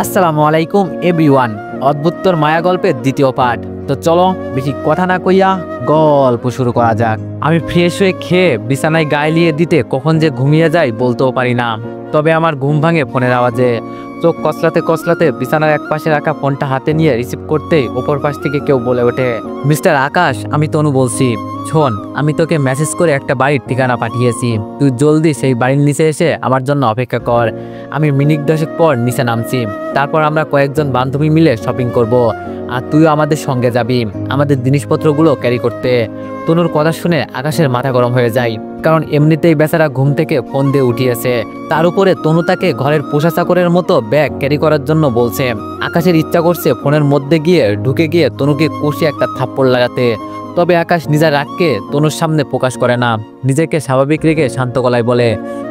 আসসালামু আলাইকুম এভরিওয়ান। অদ্ভুতর মায়া গল্পের দ্বিতীয় পার্ট। তো চলো বেশি কথা না কইয়া গল্প শুরু করা যাক। আমি ফ্রেশ হয়ে খেয়ে বিছানায় গায়ে লিয়ে দিতে কখন যে ঘুমিয়ে যাই বলতেও পারি না। তবে আমার ঘুম ভাঙে ফোনের আওয়াজে। চোখ কসলাতে কসলাতে বিছানার এক পাশে রাখা ফোনটা হাতে নিয়ে রিসিভ করতেই ওপর পাশ থেকে কেউ বলে ওঠে, মিস্টার আকাশ, আমি তনু বলছি। শোন, আমি তোকে মেসেজ করে একটা বাড়ির ঠিকানা পাঠিয়েছি। তুই জলদি সেই বাড়ির নিচে এসে আমার জন্য অপেক্ষা কর। আমি মিনিট 10 পর নিচে নামছি। তারপর আমরা কয়েকজন বান্ধবী মিলে শপিং করব, আর তুইও আমাদের সঙ্গে যাবি আমাদের জিনিসপত্রগুলো ক্যারি করতে। তনুর কথা শুনে আকাশের মাথা গরম হয়ে যায়, কারণ এমনিতেই বেচারা ঘুম থেকে ফোন দিয়ে উঠিয়েছে। তার উপরে তনু তাকে ঘরের পোষা চাকরের মতো ব্যাগ ক্যারি করার জন্য বলছে। আকাশের ইচ্ছা করছে ফোনের মধ্যে গিয়ে ঢুকে গিয়ে তনুকে কষিয়ে একটা থাপ্পড় লাগাতে। তবে আকাশ নিজের রাগকে তনুর সামনে প্রকাশ করে না। নিজেকে স্বাভাবিক রেখে শান্ত গলায় বলে,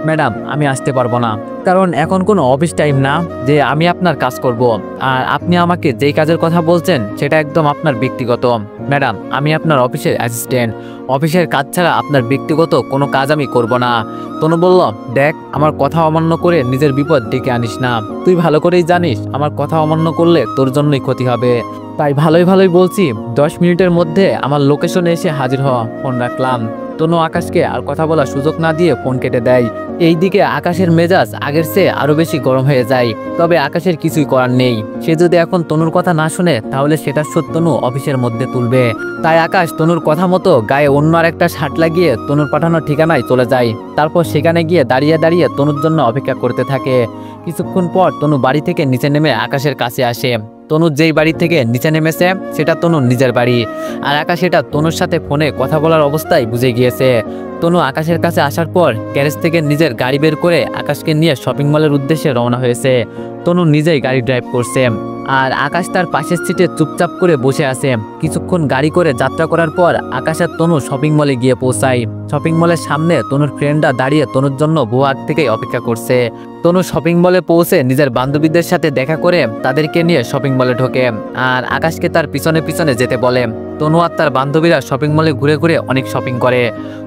ম্যাডাম, আমি আসতে পারবো না, কারণ এখন কোনো অফিস টাইম না যে আমি আপনার কাজ করব। আর আপনি আমাকে যেই কাজের কথা বলছেন সেটা একদম আপনার ব্যক্তিগত। ম্যাডাম, আমি আপনার অফিসের অ্যাসিস্ট্যান্ট। অফিসের কাজ ছাড়া আপনার ব্যক্তিগত কোনো কাজ আমি করব না। তনু বলল, দেখ, আমার কথা অমান্য করে নিজের বিপদ ডেকে আনিস না। তুই ভালো করেই জানিস আমার কথা অমান্য করলে তোর জন্যই ক্ষতি হবে। তাই ভালোই ভালোই বলছি, 10 মিনিটের মধ্যে আমার লোকেশনে এসে হাজির হ। ফোন রাখলাম। তনু আকাশকে আর কথা বলার সুযোগ না দিয়ে ফোন কেটে দেয়। এইদিকে আকাশের মেজাজ আগের চেয়ে আরো বেশি গরম হয়ে যায়। তবে আকাশের কিছুই করার নেই। সে যদি এখন তনুর কথা না শুনে তাহলে সেটা শোধ তনু অফিসের মধ্যে তুলবে। তাই আকাশ তনুর কথা মতো গায়ে অন্য আর একটা শার্ট লাগিয়ে তনুর পাঠানোর ঠিকানায় চলে যায়। তারপর সেখানে গিয়ে দাঁড়িয়ে দাঁড়িয়ে তনুর জন্য অপেক্ষা করতে থাকে। কিছুক্ষণ পর তনু বাড়ি থেকে নিচে নেমে আকাশের কাছে আসে। তনু যেই বাড়ি থেকে নিচে নেমেছে সেটা তনুর নিজের বাড়ি, আর আকাশ এটা তনুর সাথে ফোনে কথা বলার অবস্থায় বুঝে গিয়েছে। তনু আকাশের কাছে আসার পর গ্যারেজ থেকে নিজের গাড়ি বের করে আকাশকে নিয়ে শপিং মলের উদ্দেশ্যে রওনা হয়েছে। তনু নিজেই গাড়ি ড্রাইভ করছে, আর আকাশ তার পাশের সিটে চুপচাপ করে বসে আছে। কিছুক্ষণ গাড়ি করে যাত্রা করার পর আকাশ আর তনু শপিং মলে গিয়ে পৌঁছায়। শপিং মলের সামনে তনুর ফ্রেন্ডরা দাঁড়িয়ে তনুর জন্য বহু আগ থেকেই অপেক্ষা করছে। তনু শপিং মলে পৌঁছে নিজের বান্ধবীদের সাথে দেখা করে তাদেরকে নিয়ে শপিং মলে ঢোকে, আর আকাশকে তার পিছনে পিছনে যেতে বলে। তনু আর তার বান্ধবীরা শপিং মলে ঘুরে ঘুরে অনেক শপিং করে।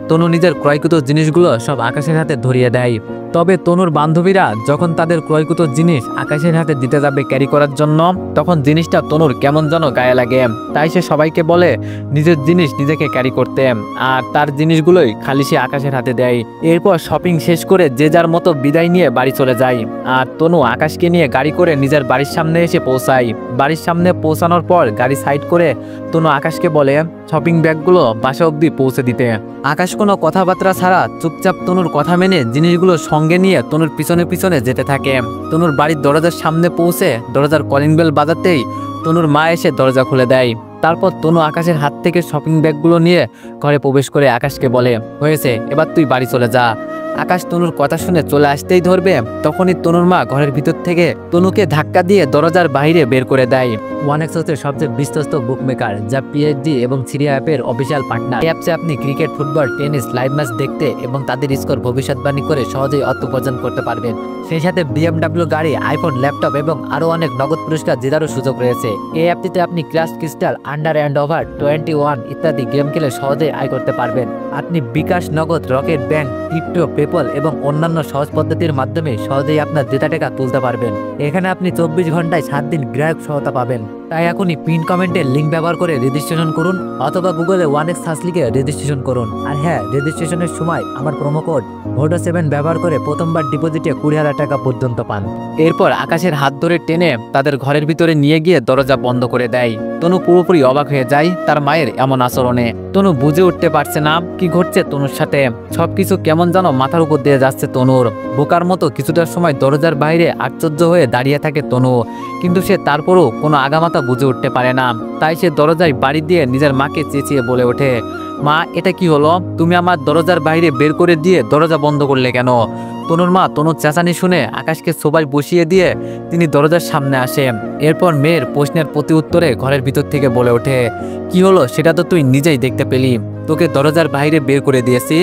তনু নিজের ক্রয়কৃত জিনিসগুলো সব আকাশের হাতে ধরিয়ে দেয়। তবে তনুর বান্ধবীরা যখন তাদের ক্রয়কৃত জিনিস আকাশের হাতে দিতে যাবে ক্যারি করার জন্য, তখন জিনিসটা তনুর কেমন যেন গায়ে লাগে। তাই সে সবাইকে বলে নিজের জিনিস নিজেকে ক্যারি করতে, আর তার জিনিসগুলোই খালি সে আকাশের হাতে দেয়। এরপর শপিং শেষ করে যে যার মতো বিদায় নিয়ে বাড়ি চলে যায়। আর তনু আকাশকে নিয়ে গাড়ি করে নিজের বাড়ির সামনে এসে পৌঁছায়। বাড়ির সামনে পৌঁছানোর পর গাড়ি সাইড করে তনু আকাশকে বলে শপিং ব্যাগগুলো বাসা অবধি পৌঁছে দিতে। আকাশ কোনো কথাবার্তা ছাড়া চুপচাপ তনুর কথা মেনে জিনিসগুলো সঙ্গে নিয়ে তনুর পিছনে পিছনে যেতে থাকে। তনুর বাড়ির দরজার সামনে পৌঁছে দরজার কলিং বেল বাজাতেই তনুর মা এসে দরজা খুলে দেয়। তারপর তনু আকাশের হাত থেকে শপিং ব্যাগগুলো নিয়ে ঘরে প্রবেশ করে আকাশকে বলে, হয়েছে, এবার তুই বাড়ি চলে যা। আকাশ তনুর কথা শুনে চলে আসতেই ধরবে, তখনই তনুর মা ঘরের ভিতর থেকে তনুকে ধাক্কা দিয়ে দরজার বাইরে বের করে দেয়। ওয়ানেক্সের সবচেয়ে বিশ্বস্ত বুকমেকার, যা পিএইচডি এবং সিরিয়া অ্যাপের অফিসিয়াল পার্টনার। এই অ্যাপসে আপনি cricket, football, tennis live match দেখতে এবং তাদের স্কোর ভবিষ্যৎবাণী করে সহজেই অর্থ উপার্জন করতে পারবেন। সেই সাথে BMW গাড়ি, আইফোন, ল্যাপটপ এবং আরও অনেক নগদ পুরস্কার জেতারও সুযোগ রয়েছে। এই অ্যাপটিতে আপনি crush crystal, under and over 21 ইত্যাদি গেম খেলে সহজেই আয় করতে পারবেন। আপনি বিকাশ, নগদ, রকেট ব্যাংক, ক্রিপ্টো, পেপল এবং অন্যান্য সহজ পদ্ধতির মাধ্যমে সহজেই আপনার জেতা টাকা তুলতে পারবেন। এখানে আপনি 24 ঘন্টায় 7 দিন গ্রাহক সহায়তা পাবেন। তাই এখনই পিন কমেন্টের লিঙ্ক ব্যবহার করে রেজিস্ট্রেশন করুন, অথবা গুগলে 1x সার্চ লিখে রেজিস্ট্রেশন করুন। আর হ্যাঁ, রেজিস্ট্রেশনের সময় আমার প্রোমো কোড VODO7 ব্যবহার করে প্রথমবার ডিপোজিটে 20,000 টাকা পর্যন্ত পান। এরপর আকাশের হাত ধরে টেনে তাদের ঘরের ভিতরে নিয়ে গিয়ে দরজা বন্ধ করে দেয়। তনু পুরোপুরি অবাক হয়ে যায় তার মায়ের এমন আচরণে। তনু বুঝে উঠতে পারছে না কি ঘটছে তনুর সাথে। সবকিছু কেমন যেন মাথার উপর দিয়ে যাচ্ছে তনুর। বোকার মতো কিছুটার সময় দরজার বাইরে আশ্চর্য হয়ে দাঁড়িয়ে থাকে তনু, কিন্তু সে তারপরও কোনো আগামাথা বুঝে উঠতে পারে না। তাই সে দরজায় বাড়ি দিয়ে নিজের মাকে চেঁচিয়ে বলে ওঠে, মা, এটা কি হলো? তুমি আমার দরজার বাইরে বের করে দিয়ে দরজা বন্ধ করলে কেন? তনুর মা তনুর চেঁচানি শুনে আকাশকে সোফায় বসিয়ে দিয়ে তিনি দরজার সামনে আসে। এরপর মেয়ের প্রশ্নের প্রতি উত্তরে ঘরের ভিতর থেকে বলে ওঠে, কি হলো সেটা তো তুই নিজেই দেখতে পেলি। তোকে দরজার বাইরে বের করে দিয়েছি,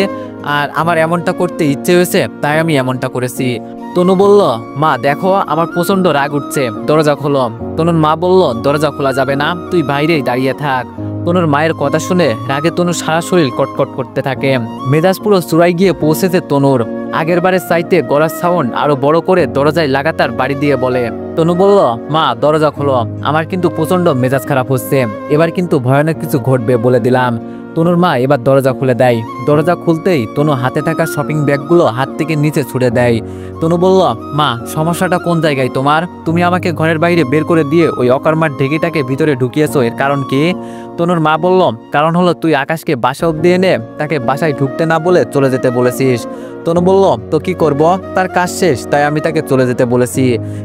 আর আমার এমনটা করতে ইচ্ছে হয়েছে তাই আমি এমনটা করেছি। তনু বলল, মা দেখো, আমার প্রচন্ড রাগ উঠছে, দরজা খোলো। তনুর মা বলল, দরজা খোলা যাবে না, তুই বাইরেই দাঁড়িয়ে থাক। তনুর মায়ের কথা শুনে রাগে তনুর সারা শরীর কটকট করতে থাকে। মেজাজ পুরো চূড়ায় গিয়ে পৌঁছেছে তনুর। আগের বারের চাইতে গলার সাউন্ড আরো বড় করে দরজায় লাগাতার বাড়ি দিয়ে বলে। তনু বলল, মা দরজা খোলো, আমার কিন্তু প্রচন্ড মেজাজ খারাপ হচ্ছে, এবার কিন্তু ভয়ানক কিছু ঘটবে বলে দিলাম। তনুর মা এবার দরজা খুলে দেয়। দরজা খুলতেই তনু হাতে থাকা শপিং ব্যাগগুলো হাত থেকে নিচে ছুড়ে দেয়। তনু বলল, মা সমস্যাটা কোন জায়গায় তোমার? তুমি আমাকে ঘরের বাইরে বের করে দিয়ে ওই অকর্মার ঢেকিটাকে ভিতরে ঢুকিয়েছো, এর কারণ কি? তনুর মা বলল, কারণ হলো তুই আকাশকে বাসা অব্দি এনে তাকে বাসায় ঢুকতে না বলে চলে যেতে বলেছিস। তনু বলল, তো কি করব, তার কাজ শেষ তাই আমি তাকে চলে যেতে বলেছি,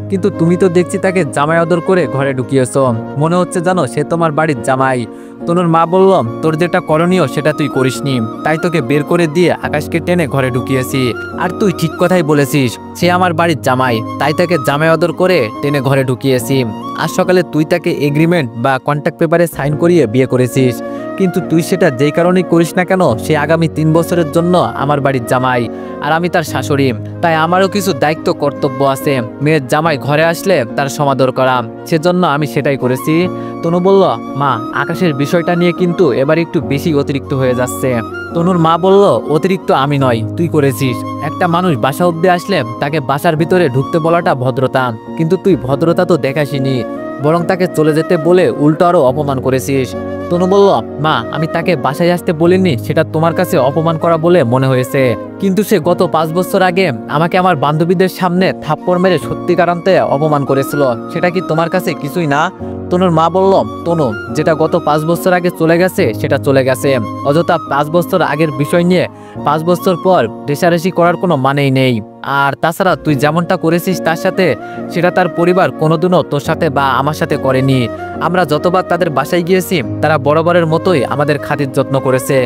কিন্তু তুমি তো দেখছি তাকে জামাই আদর করে ঘরে ঢুকিয়েছো, মনে হচ্ছে জানো সে তোমার বাড়ির জামাই। তনুর মা বলল, তোর যেটা করণীয় সেটা তুই করিসনি, তাই তোকে বের করে দিয়ে আকাশকে টেনে ঘরে ঢুকিয়েছি। আর তুই ঠিক কথাই বলেছিস, সে আমার বাড়ির জামাই, তাই তাকে জামাই আদর করে টেনে ঘরে ঢুকিয়েছি। আজ সকালে তুই তাকে এগ্রিমেন্ট বা কন্ট্রাক্ট পেপারে সাইন করিয়ে বিয়ে করেছিস, কিন্তু তুই সেটা যেই কারণেই করিস না কেন, সে আগামী 3 বছরের জন্য আমার বাড়ির জামাই আর আমি তার শাশুড়ি, তাই আমারও কিছু দায়িত্ব কর্তব্য আছে। মেয়ের জামাই ঘরে আসলে তার সমাদর করা, সেজন্য আমি সেটাই করেছি। তনু বলল, মা আকাশের বিষয়টা নিয়ে কিন্তু এবার একটু বেশি অতিরিক্ত হয়ে যাচ্ছে। তনুর মা বলল, অতিরিক্ত আমি নয়, তুই করেছিস। একটা মানুষ বাসা অব্দি আসলে তাকে বাসার ভিতরে ঢুকতে বলাটা ভদ্রতা, কিন্তু তুই ভদ্রতা তো দেখাসনি, বরং তাকে চলে যেতে বলে উল্টো আরো অপমান করেছিস। তনু বলল, মা আমি তাকে বাসায় আসতে বলিনি, সেটা তোমার কাছে অপমান করা বলে মনে হয়েছে, কিন্তু সে গত 5 বছর আগে আমাকে আমার বান্ধবীদের সামনে থাপ্পড় মেরে সত্যিকার অর্থে অপমান করেছিল, সেটা কি তোমার কাছে কিছুই না? তনুর মা বলল, তনু যেটা গত 5 বছর আগে চলে গেছে সেটা চলে গেছে, অযথা 5 বছর আগের বিষয় নিয়ে 5 বছর পর রেষারেষি করার কোনো মানেই নেই। আর তাছাড়া তুই যেমনটা করেছিস তার সাথে, সেটা তার পরিবার কোনোদিনও তোর সাথে বা আমার সাথে করেনি। আমরা যতবার তাদের বাসায় গিয়েছি তারা বরাবরের মতোই আমাদের খাতির যত্ন করেছে,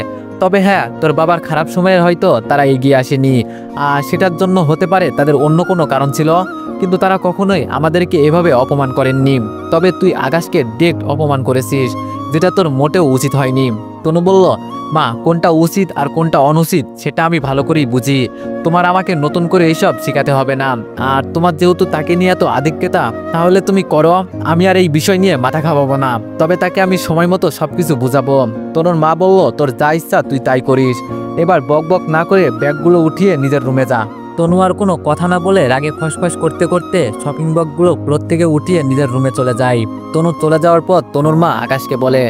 তবে হ্যাঁ তোর বাবার খারাপ সময়ে হয়তো তারা এগিয়ে আসেনি, আর সেটার জন্য হতে পারে তাদের অন্য কোনো কারণ ছিল, কিন্তু তারা কখনোই আমাদেরকে এভাবে অপমান করেননি। তবে তুই আকাশকে ডিরেক্ট অপমান করেছিস, যেটা তোর মোটেও উচিত হয়নি। তনু বলল, মা কোনটা উচিত আর কোনটা অনুচিত সেটা আমি ভালো করেই বুঝি, তোমার আমাকে নতুন করে এইসব শেখাতে হবে না। আর তোমার যেহেতু তাকে নিয়ে এত আধিক্যতা, তাহলে তুমি করো, আমি আর এই বিষয় নিয়ে মাথা খাওয়াবো না, তবে তাকে আমি সময় মতো সবকিছু বুঝাবো। তনুর মা বলল, তোর যা ইচ্ছা তুই তাই করিস, এবার বক বক না করে ব্যাগগুলো উঠিয়ে নিজের রুমে যা। তনু আর কোনো কথা না বলে রাগে ফসফস করতে করতে শপিং ব্যাগগুলো ফ্লোর থেকে উঠিয়ে নিজের রুমে চলে যায়। তনু চলে যাওয়ার পর তনুর মা আকাশকে বলে,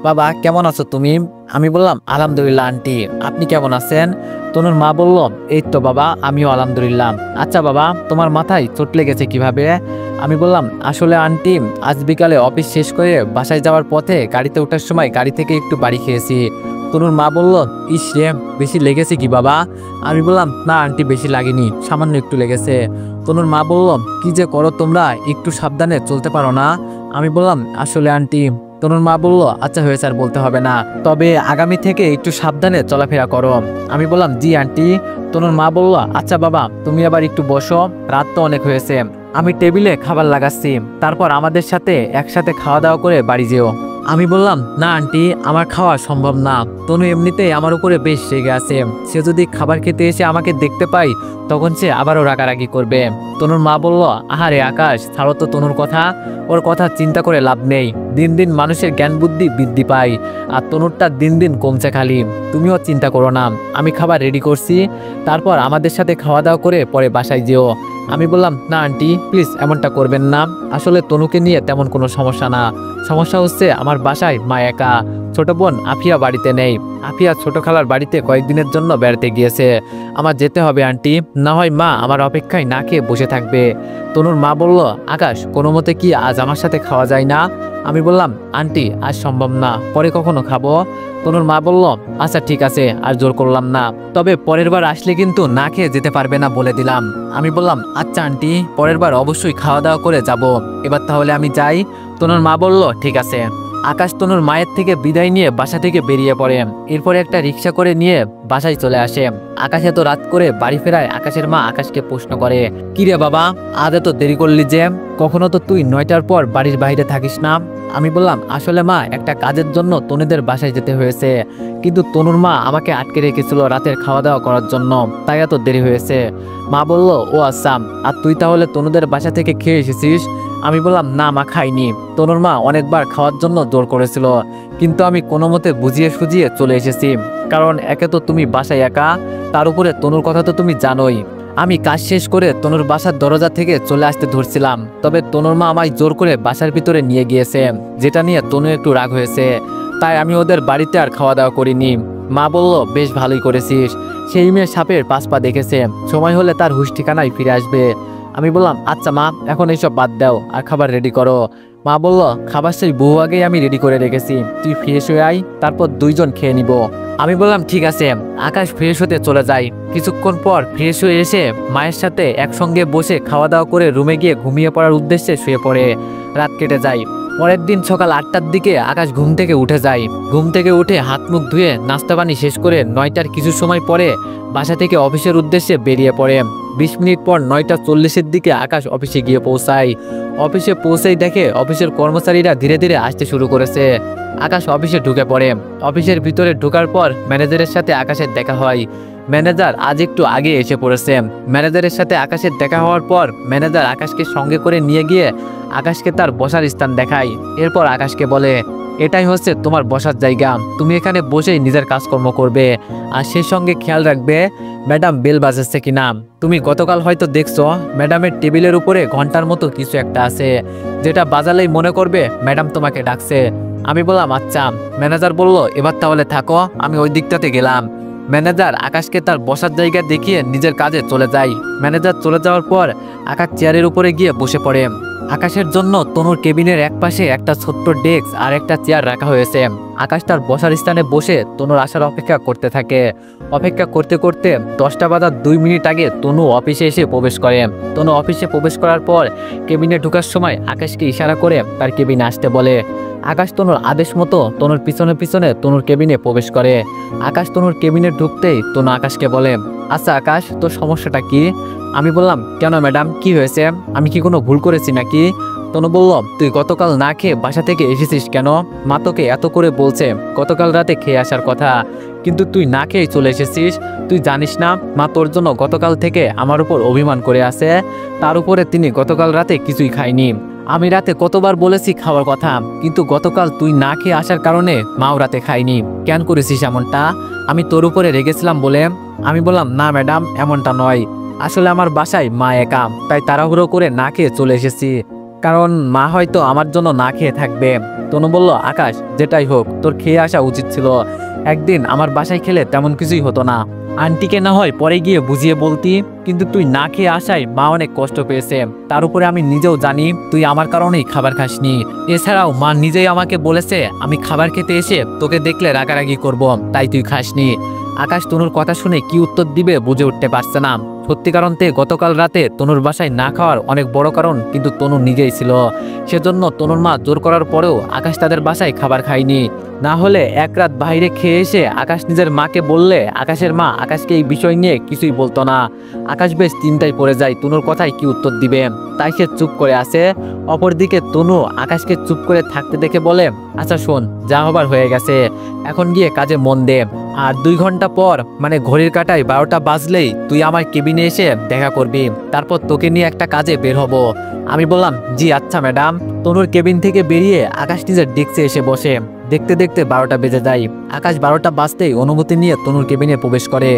বাবা কেমন আছো তুমি? আমি বললাম, আলহামদুলিল্লাহ আন্টি, আপনি কেমন আছেন? তনুর মা বলল, এই তো বাবা আমিও আলহামদুলিল্লাহ। আচ্ছা বাবা তোমার মাথায় চোট লেগেছে কিভাবে? আমি বললাম, আসলে আন্টি আজ বিকালে অফিস শেষ করে বাসায় যাওয়ার পথে গাড়িতে ওঠার সময় গাড়ি থেকে একটু বাড়ি খেয়েছি। তনুর মা বলল, ইস রে বেশি লেগেছে কি বাবা? আমি বললাম, না আন্টি বেশি লাগেনি, সামান্য একটু লেগেছে। তনুর মা বলল, কি যে করো তোমরা, একটু সাবধানে চলতে পারো না? আমি বললাম, আসলে আন্টি। তনুর মা বলল, আচ্ছা হয়েছে আর বলতে হবে না, তবে আগামী থেকে একটু সাবধানে চলাফেরা করো। আমি বললাম, জি আন্টি। তনুর মা বলল, আচ্ছা বাবা তুমি আবার একটু বসো, রাত তো অনেক হয়েছে, আমি টেবিলে খাবার লাগাচ্ছি, তারপর আমাদের সাথে একসাথে খাওয়া দাওয়া করে বাড়ি যেও। আমি বললাম, না আন্টি আমার খাওয়া সম্ভব না, তনু এমনিতেই আমার উপরে বেশ রেগে আছে, সে যদি খাবার খেতে এসে আমাকে দেখতে পাই তখন সে আবারও রাগারাগি করবে। তনুর মা বলল, আহারে আকাশ ছাড়ো তো তনুর কথা, ওর কথা চিন্তা করে লাভ নেই, দিন দিন মানুষের জ্ঞান বুদ্ধি বৃদ্ধি পায়, আর তনুরটা দিন দিন কমছে খালি, তুমিও চিন্তা করো না, আমি খাবার রেডি করছি, তারপর আমাদের সাথে খাওয়া দাওয়া করে পরে বাসায় যেও। আমি বললাম, না আন্টি প্লিজ এমনটা করবেন না, আসলে তনুকে নিয়ে তেমন কোনো সমস্যা না, সমস্যা হচ্ছে আমার বাসায় মা একা, ছোট বোন আফিয়া বাড়িতে নেই, আফিয়া ছোট খালার বাড়িতে কয়েকদিনের জন্য বেড়াতে গিয়েছে, আমার যেতে হবে আন্টি, না হয় মা আমার অপেক্ষায় না খেয়ে বসে থাকবে। তনুর মা বলল, আকাশ কোনো মতে কি আজ আমার সাথে খাওয়া যায় না? আমি বললাম, আন্টি আজ সম্ভব না, পরে কখনো খাবো। তনুর মা বলল, আচ্ছা ঠিক আছে আর জোর করলাম না, তবে পরের বার আসলে কিন্তু না খেয়ে যেতে পারবে না বলে দিলাম। আমি বললাম, আচ্ছা আন্টি পরের বার অবশ্যই খাওয়া দাওয়া করে যাব, এবার তাহলে আমি যাই। তনুর মা বলল, ঠিক আছে। আকাশ তনুর মায়ের থেকে বিদায় নিয়ে বাসা থেকে বেরিয়ে পড়ে, এরপরে একটা রিক্সা করে নিয়ে বাসায় চলে আসে। আকাশ এত রাত করে বাড়ি ফেরায় আকাশের মা আকাশকে প্রশ্ন করে, কি রে বাবা আজ এত দেরি করলি যে, কখনো তো তুই 9টার পর বাড়ির বাইরে থাকিস না? আমি বললাম, আসলে মা একটা কাজের জন্য তনুদের বাসায় যেতে হয়েছে, কিন্তু তনুর মা আমাকে আটকে রেখেছিল রাতের খাওয়া দাওয়া করার জন্য, তাই এত দেরি হয়েছে। মা বলল, ও আচ্ছা, আর তুই তাহলে তনুদের বাসা থেকে খেয়ে এসেছিস? আমি বললাম, না মা খাইনি, তনুর মা অনেকবার খাওয়ার জন্য জোর করেছিল, কিন্তু আমি কোনো মতে বুঝিয়ে সুঝিয়ে চলে এসেছি, কারণ একে তো তুমি বাসায় একা, তার উপরে তনুর কথা তো তুমি জানোই। আমি কাজ শেষ করে তনুর বাসার দরজা থেকে চলে আসতে ধরছিলাম, তবে তনুর মা আমায় জোর করে বাসার ভিতরে নিয়ে গিয়েছে, যেটা নিয়ে তনু একটু রাগ হয়েছে। তাই আমি ওদের বাড়িতে আর খাওয়া দাওয়া করিনি। মা বলল, বেশ ভালোই করেছিস, সেই মেয়ে সাপের 5 পা দেখেছে, সময় হলে তার হুঁশ ঠিকানায় ফিরে আসবে। আমি বললাম, আচ্ছা মা, এখন এইসব বাদ দাও আর খাবার রেডি করো। মা বলল, খাবার সেই বহু আগেই আমি রেডি করে রেখেছি, তুই ফ্রেশ হয়ে আয়, তারপর 2 জন খেয়ে নিব। আমি বললাম, ঠিক আছে। আকাশ ফ্রেশ হতে চলে যায়। কিছুক্ষণ পর ফ্রেশ হয়ে এসে মায়ের সাথে একসঙ্গে বসে খাওয়া দাওয়া করে রুমে গিয়ে ঘুমিয়ে পড়ার উদ্দেশ্যে শুয়ে পড়ে। রাত কেটে যায়। পরের দিন সকাল 8টার দিকে আকাশ ঘুম থেকে উঠে যায়। ঘুম থেকে উঠে হাত মুখ ধুয়ে নাস্তা পানি শেষ করে 9টার কিছু সময় পরে বাসা থেকে অফিসের উদ্দেশ্যে বেরিয়ে পড়ে। 20 মিনিট পর 9টা 40-এর দিকে আকাশ অফিসে গিয়ে পৌঁছায়। অফিসে পৌঁছেই দেখে অফিসের কর্মচারীরা ধীরে ধীরে আসতে শুরু করেছে। আকাশ অফিসে ঢুকে পড়ে। অফিসের ভিতরে ঢোকার পর ম্যানেজারের সাথে আকাশের দেখা হয়। ম্যানেজার আজ একটু আগে এসে পড়েছে। ম্যানেজারের সাথে আকাশের দেখা হওয়ার পর ম্যানেজার আকাশকে সঙ্গে করে নিয়ে গিয়ে আকাশকে তার বসার স্থান দেখায়। এরপর আকাশকে বলে, এটাই হচ্ছে তোমার বসার জায়গা, তুমি এখানে বসেই নিজের কাজকর্ম করবে, আর সেই সঙ্গে খেয়াল রাখবে ম্যাডাম বেল বাজাচ্ছে কিনা। তুমি গতকাল হয়তো দেখছো ম্যাডামের টেবিলের উপরে ঘন্টার মতো কিছু একটা আছে, যেটা বাজালেই মনে করবে ম্যাডাম তোমাকে ডাকছে। আমি বললাম, আচ্ছা। ম্যানেজার বলল, এবার তাহলে থাকো, আমি ওই দিকটাতে গেলাম। ম্যানেজার আকাশকে তার বসার জায়গা দেখিয়ে নিজের কাজে চলে যায়। ম্যানেজার চলে যাওয়ার পর আকাশ চেয়ারের উপরে গিয়ে বসে পড়ে। আকাশের জন্য তনুর কেবিনের এক পাশে একটা ছোট্ট ডেস্ক আর একটা চেয়ার রাখা হয়েছে। আকাশ তার বসার স্থানে বসে তনুর আসার অপেক্ষা করতে থাকে। অপেক্ষা করতে করতে 10টা বাজার 2 মিনিট আগে তনু অফিসে এসে প্রবেশ করে। তনু অফিসে প্রবেশ করার পর কেবিনে ঢোকার সময় আকাশকে ইশারা করে তার কেবিনে আসতে বলে। আকাশ তনুর আদেশ মতো তনুর পিছনে পিছনে তনুর কেবিনে প্রবেশ করে। আকাশ তনুর কেবিনে ঢুকতেই তনু আকাশকে বলে, আচ্ছা আকাশ, তোর সমস্যাটা কি? আমি বললাম, কেন ম্যাডাম, কি হয়েছে? আমি কি কোনো ভুল করেছি নাকি? তনু বলল, তুই গতকাল না খেয়ে বাসা থেকে এসেছিস কেন? মা তোকে এত করে বলছে গতকাল রাতে খেয়ে আসার কথা, কিন্তু তুই না খেয়ে চলে এসেছিস। তুই জানিস না মা তোর জন্য গতকাল থেকে আমার উপর অভিমান করে আছে? তার উপরে তিনি গতকাল রাতে কিছুই খায়নি। আমি রাতে কতবার বলেছি খাওয়ার কথা, কিন্তু গতকাল তুই না খেয়ে আসার কারণে মাও রাতে খায়নি। কেন করেছিস এমনটা? আমি তোর উপরে রেগেছিলাম বলে? আমি বললাম, না ম্যাডাম, এমনটা নয়। আসলে আমার বাসায় মা একা, তাই তাড়াহুড়ো করে না খেয়ে চলে এসেছি, কারণ মা হয়তো আমার জন্য না খেয়ে থাকবে। তনু বলল, আকাশ, যেটাই হোক তোর খেয়ে আসা উচিত ছিল। একদিন আমার বাসায় খেলে তেমন কিছুই হতো না। আন্টিকে না হয় পরে গিয়ে বুঝিয়ে বলতি, কিন্তু তুই না খেয়ে আসায় মা অনেক কষ্ট পেয়েছে। তার উপরে আমি নিজেও জানি তুই আমার কারণেই খাবার খাসনি। এছাড়াও মা নিজেই আমাকে বলেছে আমি খাবার খেতে এসে তোকে দেখলে রাগারাগি করব, তাই তুই খাসনি। আকাশ তনুর কথা শুনে কি উত্তর দিবে বুঝে উঠতে পারছে না। সত্যি কারণতে গতকাল রাতে তনুর বাসায় না খাওয়ার অনেক বড় কারণ কিন্তু তনু নিজেই ছিল। সেজন্য তনুর মা জোর করার পরেও আকাশ তাদের বাসায় খাবার খায়নি। না হলে এক রাত বাইরে খেয়ে এসে আকাশ নিজের মাকে বললে আকাশের মা আকাশকে এই বিষয় নিয়ে কিছুই বলতো না। আকাশ বেশ চিন্তায় পড়ে যায় তনুর কথায় কি উত্তর দিবে, তাই সে চুপ করে আসে। অপরদিকে তনু আকাশকে চুপ করে থাকতে দেখে বলে, আচ্ছা শোন, যা হবার হয়ে গেছে, এখন গিয়ে কাজে মন দে। আর 2 ঘন্টা পর, মানে ঘড়ির কাঁটায় 12টা বাজলেই তুই আমার কেবিনে এসে দেখা করবি, তারপর তোকে নিয়ে একটা কাজে বের হব। আমি বললাম, জি আচ্ছা ম্যাডাম। তনুর কেবিন থেকে বেরিয়ে আকাশ নিজের ডেস্কে এসে বসে। দেখতে দেখতে 12টা বেজে যায়। আকাশ 12টা বাজতেই অনুমতি নিয়ে তনুর কেবিনে প্রবেশ করে।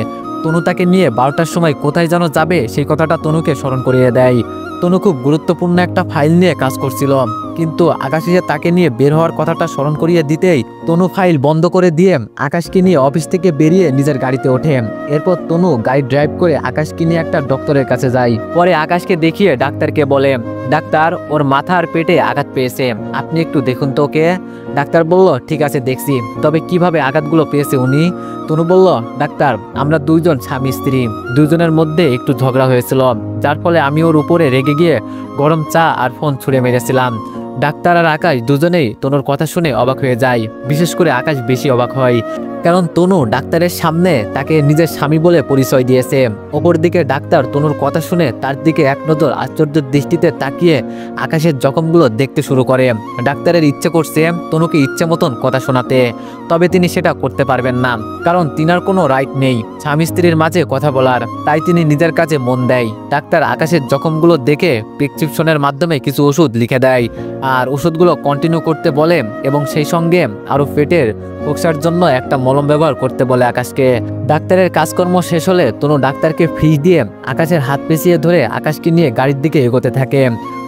তনু তাকে নিয়ে 12টার সময় কোথায় যেন যাবে সেই কথাটা তনুকে স্মরণ করিয়ে দেয়। তনু খুব গুরুত্বপূর্ণ একটা ফাইল নিয়ে কাজ করছিল, কিন্তু আকাশ এসে তাকে নিয়ে বের হওয়ার কথাটা স্মরণ করিয়ে দিতেই তনু ফাইল বন্ধ করে দিয়ে আকাশকে নিয়ে অফিস থেকে বেরিয়ে নিজের গাড়িতে ওঠে। এরপর তনু গাড়ি ড্রাইভ করে আকাশকে নিয়ে একটা ডক্টরের কাছে যায়। পরে আকাশকে দেখিয়ে ডাক্তারকে বলে, ডাক্তার, ওর মাথা আর পেটে আঘাত পেয়েছে, আপনি একটু দেখুন তো ওকে। ডাক্তার বলল, ঠিক আছে দেখছি, তবে কিভাবে আঘাতগুলো পেয়েছে উনি? তনু বলল, ডাক্তার, আমরা 2 জন স্বামী স্ত্রী, 2 জনের মধ্যে একটু ঝগড়া হয়েছিল, যার ফলে আমি ওর উপরে রেগে গিয়ে গরম চা আর ফোন ছুঁড়ে মেরেছিলাম। ডাক্তার আর আকাশ দুজনেই তনুর কথা শুনে অবাক হয়ে যায়। বিশেষ করে আকাশ বেশি অবাক হয়, কারণ তনু ডাক্তারের সামনে তাকে নিজের স্বামী বলে পরিচয় দিয়েছে। অপরদিকে ডাক্তার তনুর কথা শুনে তার দিকে এক নজর আশ্চর্যের দৃষ্টিতে তাকিয়ে আকাশের জখমগুলো দেখতে শুরু করে। ডাক্তারের ইচ্ছে করছে তনুকে ইচ্ছে মতন কথা শোনাতে, তবে তিনি সেটা করতে পারবেন না, কারণ তিনার কোনো রাইট নেই স্বামী স্ত্রীর মাঝে কথা বলার, তাই তিনি নিজের কাজে মন দেয়। ডাক্তার আকাশের জখমগুলো দেখে প্রেসক্রিপশনের মাধ্যমে কিছু ওষুধ লিখে দেয় আর ওষুধগুলো কন্টিনিউ করতে বলে এবং সেই সঙ্গে আরও পেটের ফোকসার জন্য একটা মলম ব্যবহার করতে বলে আকাশকে। ডাক্তারের কাজকর্ম শেষ হলে তনু ডাক্তারকে ফি দিয়ে আকাশের হাত পেঁচিয়ে ধরে আকাশকে নিয়ে গাড়ির দিকে এগোতে থাকে।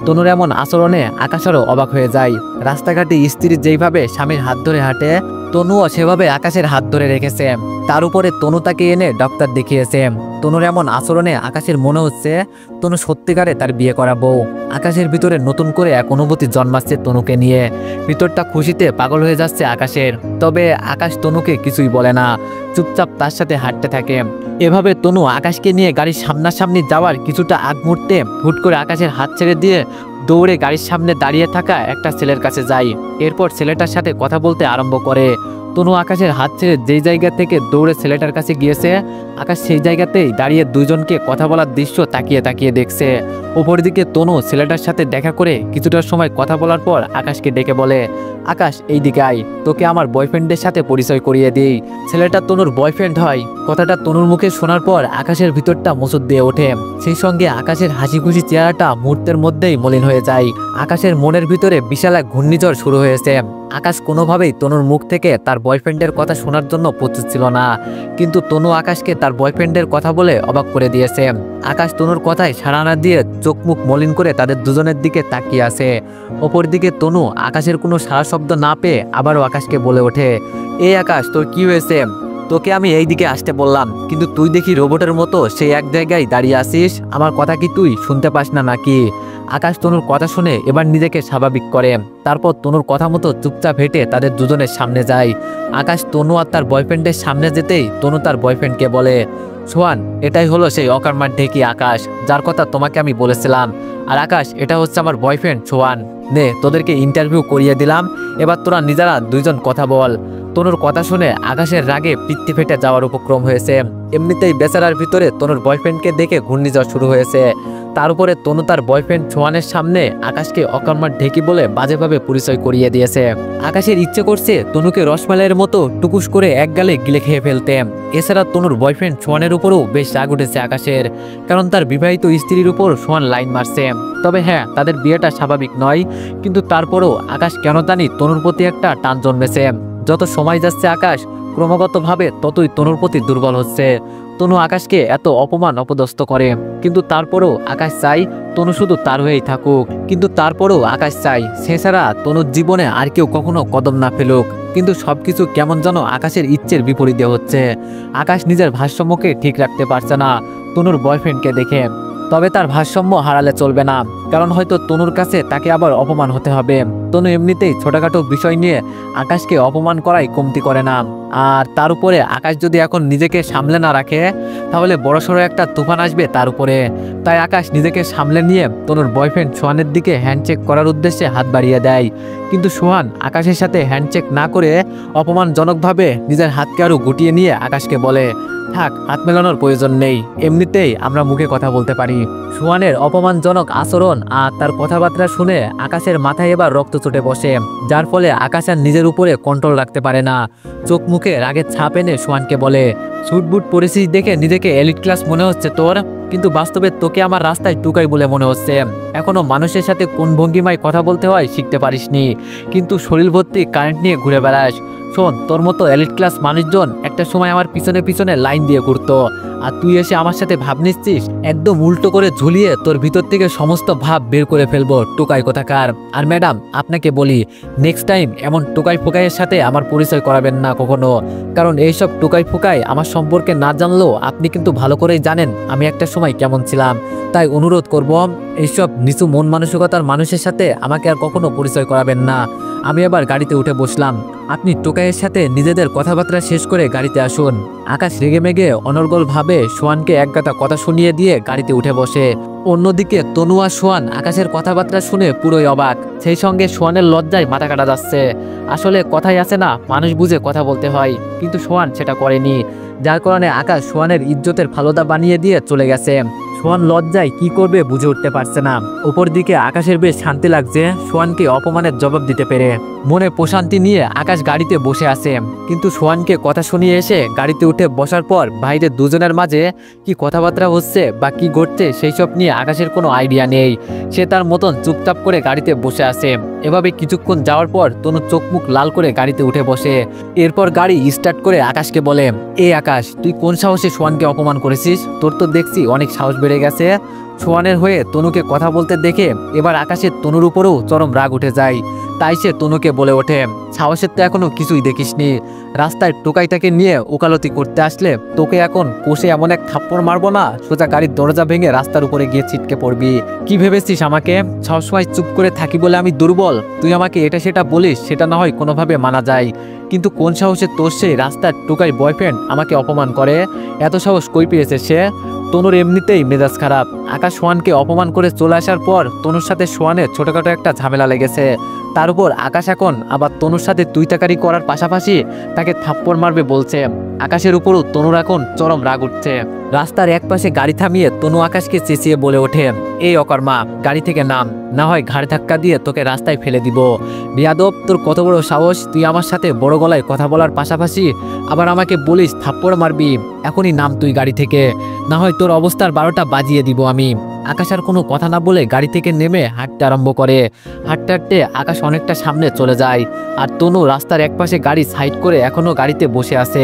তনুর এমন আচরণে আকাশ আরও অবাক হয়ে যায়। রাস্তাঘাটে স্ত্রী যেইভাবে স্বামীর হাত ধরে হাঁটে, তনুও সেভাবে আকাশের হাত ধরে রেখেছে। তার উপরে তনু তাকে এনে ডাক্তার দেখিয়েছে। তনুর এমন আচরণে আকাশের মনে হচ্ছে তনু সত্যিকারে তার বিয়ে করা বউ। আকাশের ভিতরে নতুন করে এক অনুভূতি জন্মাচ্ছে তনুকে নিয়ে। ভিতরটা খুশিতে পাগল হয়ে যাচ্ছে আকাশের। তবে আকাশ তনুকে কিছুই বলে না, চুপচাপ তার সাথে হাঁটতে থাকে। এভাবে তনু আকাশকে নিয়ে গাড়ির সামনাসামনি যাওয়ার কিছুটা আগ মুহূর্তে হুট করে আকাশের হাত ছেড়ে দিয়ে দৌড়ে গাড়ির সামনে দাঁড়িয়ে থাকা একটা ছেলের কাছে যায়। এরপর ছেলেটার সাথে কথা বলতে আরম্ভ করে। তনু আকাশের হাত ছেড়ে যেই জায়গা থেকে দৌড়ে ছেলেটার কাছে গিয়েছে, আকাশ সেই জায়গাতেই দাঁড়িয়ে দুইজনকে কথা বলার দৃশ্য তাকিয়ে তাকিয়ে দেখছে। ওপরদিকে তনু ছেলেটার সাথে দেখা করে কিছুটা সময় কথা বলার পর আকাশকে ডেকে বলে, আকাশ এই দিকে আয়, তোকে আমার বয়ফ্রেন্ডের সাথে পরিচয় করিয়ে দিই। ছেলেটা তনুর বয়ফ্রেন্ড হয়। কথাটা তনুর মুখে শোনার পর আকাশের ভিতরটা মুচুদ দিয়ে ওঠে। সেই সঙ্গে আকাশের হাসি খুশি চেহারাটা মুহূর্তের মধ্যেই মলিন হয়ে যায়। আকাশের মনের ভিতরে বিশাল এক ঘূর্ণিঝড় শুরু হয়েছে। আকাশ কোনোভাবেই তনুর মুখ থেকে তার বয়ফ্রেন্ডের কথা শোনার জন্য প্রস্তুত ছিল না, কিন্তু তনু আকাশকে তার বয়ফ্রেন্ডের কথা বলে অবাক করে দিয়েছে। আকাশ তনুর কথায় সাড়া না দিয়ে চোখ মুখ মলিন করে তাদের দুজনের দিকে তাকিয়ে আছে। অপরদিকে তনু আকাশের কোনো সাড়া শব্দ না পেয়ে আবারও আকাশকে বলে ওঠে, এই আকাশ, তোর কি হয়েছে? তোকে আমি এই দিকে আসতে বললাম, কিন্তু তুই দেখি রোবটের মতো সেই এক জায়গায় দাঁড়িয়ে আসিস। আমার কথা কি তুই শুনতে পাস না নাকি? আকাশ তনুর কথা শুনে এবার নিজেকে স্বাভাবিক করে। তারপর তনুর কথা মতো চুপচাপ হেঁটে তাদের দুজনের সামনে যায়। আকাশ তনু আর তার বয়ফ্রেন্ডের সামনে যেতেই তনু তার বয়ফ্রেন্ডকে বলে, সোহান, এটাই হলো সেই অকর্মার ঢেকি আকাশ, যার কথা তোমাকে আমি বলেছিলাম। আর আকাশ, এটা হচ্ছে আমার বয়ফ্রেন্ড সোহান। নে, তোদেরকে ইন্টারভিউ করিয়ে দিলাম, এবার তোরা নিজেরা দুইজন কথা বল। তনুর কথা শুনে আকাশের রাগে পিত্তি ফেটে যাওয়ার উপক্রম হয়েছে। এমনিতেই বেচারার ভিতরে তনুর বয়ফ্রেন্ডকে দেখে ঘূর্ণিঝড় শুরু হয়েছে। তার উপরে তনু তার বয়ফ্রেন্ড সোহানের সামনে আকাশকে অকর্মার ঢেকি বলে বাজেভাবে পরিচয় করিয়ে দিয়েছে। আকাশের ইচ্ছে করছে তনুকে রসমালাইয়ের মতো টুকুস করে এক গালে গিলে খেয়ে ফেলতে। এছাড়া তনুর বয়ফ্রেন্ড সোহানের উপরও বেশ রাগ উঠেছে আকাশের, কারণ তার বিবাহিত স্ত্রীর উপর সোহান লাইন মারছে। তবে হ্যাঁ, তাদের বিয়েটা স্বাভাবিক নয়, কিন্তু তারপরও আকাশ কেন জানি তনুর প্রতি একটা টান জন্মেছে। যত সময় যাচ্ছে আকাশ ক্রমাগতভাবে ততই তনুর প্রতি দুর্বল হচ্ছে। তনু আকাশকে এত অপমান অপদস্থ করে, কিন্তু তারপরও আকাশ চাই তনু শুধু তার হয়েই থাকুক। কিন্তু তারপরও আকাশ চাই সে ছাড়া তনুর জীবনে আর কেউ কখনো কদম না ফেলুক। কিন্তু সবকিছু কেমন যেন আকাশের ইচ্ছের বিপরীতে হচ্ছে। আকাশ নিজের ভারসাম্যকে ঠিক রাখতে পারছে না তনুর বয়ফ্রেন্ডকে দেখে। তবে তার ভারসাম্য হারালে চলবে না, কারণ হয়তো তনুর কাছে তাকে আবার অপমান হতে হবে। তনু এমনিতেই ছোটখাটো বিষয় নিয়ে আকাশকে অপমান করাই কমতি করে না। আর তার উপরে আকাশ যদি এখন নিজেকে সামলে না রাখে, তাহলে বড়সড় একটা তুফান আসবে তার উপরে। তাই আকাশ নিজেকে সামলে নিয়ে তনুর বয়ফ্রেন্ড সোহানের দিকে হ্যান্ডশেক করার উদ্দেশ্যে হাত বাড়িয়ে দেয়। কিন্তু সোহান আকাশের সাথে হ্যান্ডশেক না করে অপমানজনকভাবে নিজের হাতকে আরও গুটিয়ে নিয়ে আকাশকে বলে, থাক, হাত মেলানোর প্রয়োজন নেই, এমনিতেই আমরা মুখে কথা বলতে পারি। সোহানের অপমানজনক আচরণ আর তার কথাবার্তা শুনে আকাশের মাথায় এবার রক্ত চটে বসে, যার ফলে আকাশ আর নিজের উপরে কন্ট্রোল রাখতে পারে না। চোখ মুখে রাগের ছাপ এনে সোহানকে বলে, সুটবুট পরিস্থিতি দেখে নিজেকে এলিট ক্লাস মনে হচ্ছে তোর, কিন্তু বাস্তবে তোকে আমার রাস্তায় টুকাই বলে মনে হচ্ছে। এখনো মানুষের সাথে কোন ভঙ্গিমায় কথা বলতে হয় শিখতে পারিসনি, কিন্তু শরীর ভর্তি কারেন্ট নিয়ে ঘুরে বেড়াস। শোন, তোর মতো এলিট ক্লাস মানুষজন একটা সময় আমার পিছনে পিছনে লাইন দিয়ে ঘুরতো, আর তুই এসে আমার সাথে ভাব নিচ্ছিস। একদম উল্টো করে ঝুলিয়ে তোর ভিতর থেকে সমস্ত ভাব বের করে ফেলবো, টোকাই কোথাকার। আর ম্যাডাম, আপনাকে বলি, নেক্সট টাইম এমন টোকাই ফোকাইয়ের সাথে আমার পরিচয় করাবেন না কখনো, কারণ এইসব টোকাই ফোকাই আমার সম্পর্কে না জানলেও আপনি কিন্তু ভালো করেই জানেন আমি একটা সময় কেমন ছিলাম। তাই অনুরোধ করব, এইসব নিচু মন মানসিকতার মানুষের সাথে আমাকে আর কখনো পরিচয় করাবেন না। আমি আবার গাড়িতে উঠে বসলাম, আপনি টোকাইয়ের সাথে নিজেদের কথাবার্তা শেষ করে গাড়িতে আসুন। আকাশ রেগেমেগে অনর্গলভাবে সোহানকে একগাদা কথা শুনিয়ে দিয়ে গাড়িতে উঠে বসে। অন্যদিকে তনু আর সোহান আকাশের কথাবার্তা শুনে পুরোই অবাক। সেই সঙ্গে সোহানের লজ্জায় মাথা কাটা যাচ্ছে। আসলে কথাই আছে না, মানুষ বুঝে কথা বলতে হয়, কিন্তু সোহান সেটা করেনি, যার কারণে আকাশ সোহানের ইজ্জতের ফালুদা বানিয়ে দিয়ে চলে গেছে। সোহান লজ্জায় কি করবে বুঝে উঠতে পারছে না। উপর দিকে আকাশের বেশ শান্তি লাগছে সোহানকে অপমানের জবাব দিতে পেরে। মনে প্রশান্তি নিয়ে আকাশ গাড়িতে বসে আছে, কিন্তু সোহানকে কথা শুনিয়ে এসে গাড়িতে উঠে বসার পর বাইরে দুজনের মাঝে কি কথাবার্তা হচ্ছে বা কি ঘটছে সেই সব নিয়ে আকাশের কোনো আইডিয়া নেই। সে তার মতন চুপচাপ করে গাড়িতে বসে আছে। এভাবে কিছুক্ষণ যাওয়ার পর তনু চোখ মুখ লাল করে গাড়িতে উঠে বসে। এরপর গাড়ি স্টার্ট করে আকাশকে বলে, এই আকাশ, তুই কোন সাহসে সোহানকে অপমান করেছিস? তোর তো দেখছি অনেক সাহস বেড়ে গেছে। সোহানের হয়ে তনুকে কথা বলতে দেখে এবার আকাশের তনুর উপরেও চরম রাগ উঠে যায়। তাই সে তনুকে বলে ওঠে, সাহসের তো এখনো কিছুই দেখিসনি। রাস্তায় টোকাইটাকে নিয়ে ওকালতি করতে আসলে তোকে এখন কষে এমন এক থাপ্পড় মারবো না, সোজা গাড়ির দরজা ভেঙে রাস্তার উপরে গিয়ে ছিটকে পড়বি। কি ভেবেছিস আমাকে? সবসময় চুপ করে থাকি বলে আমি দুর্বল? তুই আমাকে এটা সেটা বলিস, সেটা না হয় কোনোভাবে মানা যায়, কিন্তু কোন সাহসে তোর সেই রাস্তার টোকাই বয়ফ্রেন্ড আমাকে অপমান করে? এত সাহস কই পেয়েছে সে? তনুর এমনিতেই মেজাজ খারাপ। আকাশ সোহানকে অপমান করে চলে আসার পর তনুর সাথে সোহানের ছোটখাটো একটা ঝামেলা লেগেছে। তার উপর আকাশ এখন আবার তনুর সাথে তুই তাকারি করার পাশাপাশি তাকে থাপ্পড় মারবে বলছে। আকাশের উপরও তনুর এখন চরম রাগ উঠছে। রাস্তার এক পাশে গাড়ি থামিয়ে তনু আকাশকে চেঁচিয়ে বলে ওঠে, এই অকর্মা, গাড়ি থেকে নাম, না হয় ঘাড় ধাক্কা দিয়ে তোকে রাস্তায় ফেলে দিব। বিয়াদব, তোর কত বড় সাহস? তুই আমার সাথে বড় গলায় কথা বলার পাশাপাশি আবার আমাকে বলিস থাপ্পড় মারবি? এখনই নাম তুই গাড়ি থেকে, না হয় তোর অবস্থার 12টা বাজিয়ে দিব আমি। আকাশ আর কোনো কথা না বলে গাড়ি থেকে নেমে হাঁটতে আরম্ভ করে। হাঁটতে হাঁটতে আকাশ অনেকটা সামনে চলে যায়, আর তনু রাস্তার একপাশে গাড়ি সাইড করে এখনো গাড়িতে বসে আছে।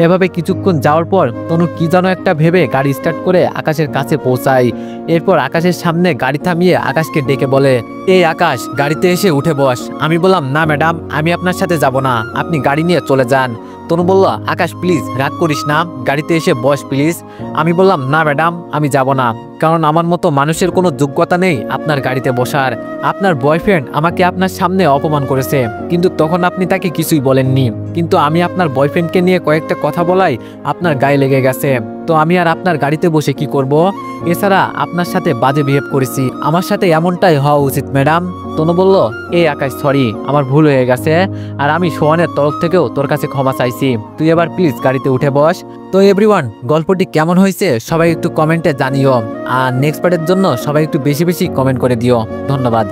এভাবে কিছুক্ষণ যাওয়ার পর তনু কি যেন একটা ভেবে গাড়ি স্টার্ট করে আকাশের কাছে পৌঁছায়। এরপর আকাশের সামনে গাড়ি থামিয়ে আকাশকে ডেকে বলে, এই আকাশ, গাড়িতে এসে উঠে বস। আমি বললাম, না ম্যাডাম, আমি আপনার সাথে যাব না, আপনি গাড়ি নিয়ে চলে যান। তনু বলল, আকাশ প্লিজ রাগ করিস না, গাড়িতে এসে বস প্লিজ। আমি বললাম, না ম্যাডাম, আমি যাব না, কারণ আমার মতো মানুষের কোনো যোগ্যতা নেই আপনার গাড়িতে বসার। আপনার বয়ফ্রেন্ড আমাকে আপনার সামনে অপমান করেছে, কিন্তু তখন আপনি তাকে কিছুই বলেননি, কিন্তু আমি আপনার বয়ফ্রেন্ডকে নিয়ে কয়েকটা কথা বলাই আপনার গায়ে লেগে গেছে। তো আমি আর আপনার গাড়িতে বসে কি করব? এছাড়া আপনার সাথে বাজে বিহেভ করেছি, আমার সাথে এমনটাই হওয়া উচিত ম্যাডাম। তনু বলল, এই আকাশ, সরি, আমার ভুল হয়ে গেছে, আর আমি সোহানের তরফ থেকেও তোর কাছে ক্ষমা চাইছি। তুই এবার প্লিজ গাড়িতে উঠে বস। তো এভরিওয়ান, গল্পটি কেমন হয়েছে সবাই একটু কমেন্টে জানিও, আর নেক্সট পার্টের জন্য সবাই একটু বেশি বেশি কমেন্ট করে দিও। ধন্যবাদ।